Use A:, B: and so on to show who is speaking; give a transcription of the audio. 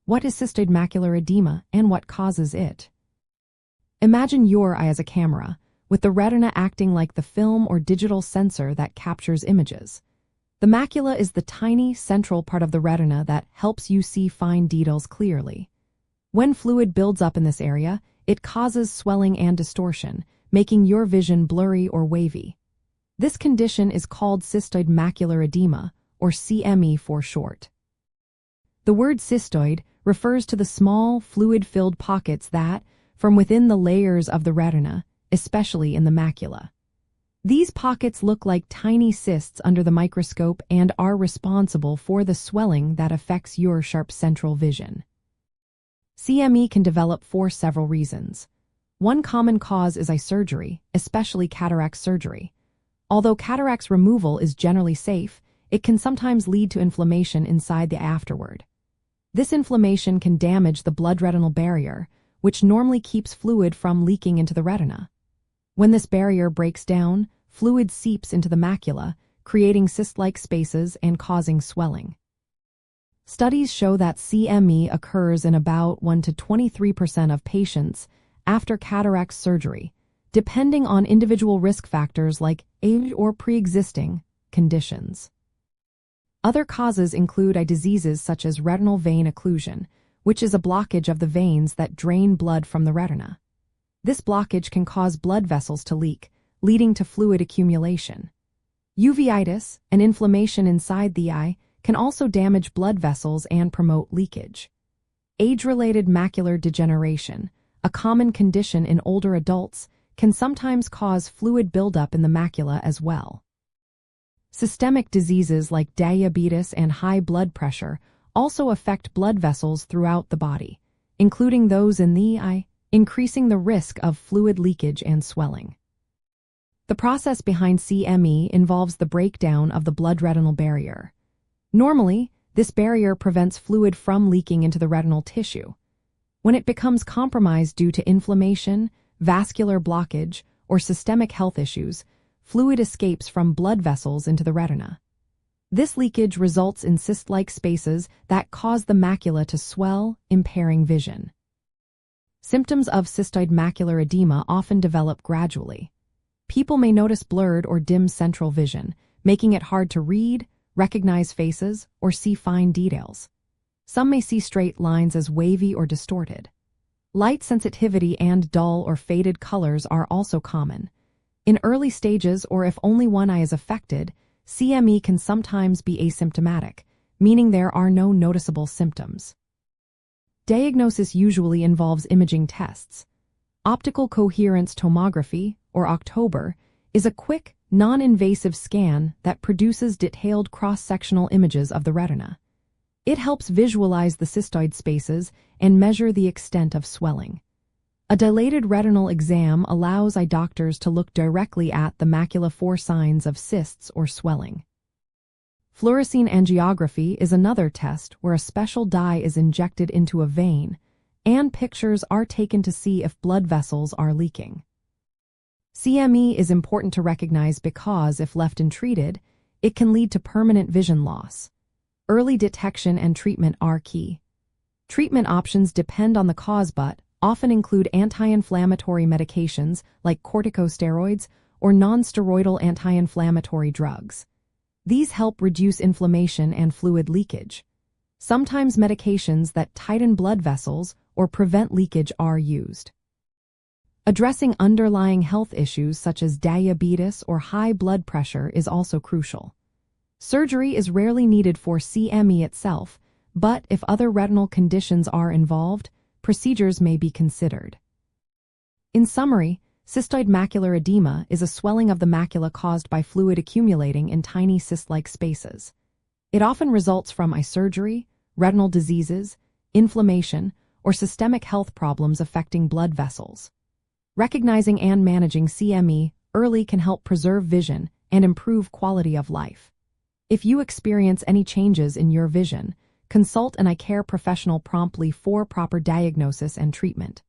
A: What is cystoid macular edema and what causes it? Imagine your eye as a camera, with the retina acting like the film or digital sensor that captures images. The macula is the tiny, central part of the retina that helps you see fine details clearly. When fluid builds up in this area, it causes swelling and distortion, making your vision blurry or wavy. This condition is called cystoid macular edema, or CME for short. The word cystoid refers to the small, fluid-filled pockets that, from within the layers of the retina, especially in the macula. These pockets look like tiny cysts under the microscope and are responsible for the swelling that affects your sharp central vision. CME can develop for several reasons. One common cause is eye surgery, especially cataract surgery. Although cataract's removal is generally safe, it can sometimes lead to inflammation inside the eye afterward. This inflammation can damage the blood-retinal barrier, which normally keeps fluid from leaking into the retina. When this barrier breaks down, fluid seeps into the macula, creating cyst-like spaces and causing swelling. Studies show that CME occurs in about 1 to 23% of patients after cataract surgery, depending on individual risk factors like age or pre-existing conditions. Other causes include eye diseases such as retinal vein occlusion, which is a blockage of the veins that drain blood from the retina. This blockage can cause blood vessels to leak, leading to fluid accumulation. Uveitis, an inflammation inside the eye, can also damage blood vessels and promote leakage. Age-related macular degeneration, a common condition in older adults, can sometimes cause fluid buildup in the macula as well. Systemic diseases like diabetes and high blood pressure also affect blood vessels throughout the body, including those in the eye, increasing the risk of fluid leakage and swelling. The process behind CME involves the breakdown of the blood-retinal barrier. Normally, this barrier prevents fluid from leaking into the retinal tissue. When it becomes compromised due to inflammation, vascular blockage, or systemic health issues, fluid escapes from blood vessels into the retina. This leakage results in cyst-like spaces that cause the macula to swell, impairing vision. Symptoms of cystoid macular edema often develop gradually. People may notice blurred or dim central vision, making it hard to read, recognize faces, or see fine details. Some may see straight lines as wavy or distorted. Light sensitivity and dull or faded colors are also common. In early stages, or if only one eye is affected, CME can sometimes be asymptomatic, meaning there are no noticeable symptoms. Diagnosis usually involves imaging tests. Optical coherence tomography, or OCTOBR, is a quick, non-invasive scan that produces detailed cross-sectional images of the retina. It helps visualize the cystoid spaces and measure the extent of swelling. A dilated retinal exam allows eye doctors to look directly at the macula for signs of cysts or swelling. Fluorescein angiography is another test where a special dye is injected into a vein, and pictures are taken to see if blood vessels are leaking. CME is important to recognize because, if left untreated, it can lead to permanent vision loss. Early detection and treatment are key. Treatment options depend on the cause but often include anti-inflammatory medications like corticosteroids or non-steroidal anti-inflammatory drugs. These help reduce inflammation and fluid leakage. Sometimes medications that tighten blood vessels or prevent leakage are used. Addressing underlying health issues such as diabetes or high blood pressure is also crucial. Surgery is rarely needed for CME itself, but if other retinal conditions are involved, procedures may be considered. In summary, cystoid macular edema is a swelling of the macula caused by fluid accumulating in tiny cyst-like spaces. It often results from eye surgery, retinal diseases, inflammation, or systemic health problems affecting blood vessels. Recognizing and managing CME early can help preserve vision and improve quality of life. If you experience any changes in your vision, consult an eye care professional promptly for proper diagnosis and treatment.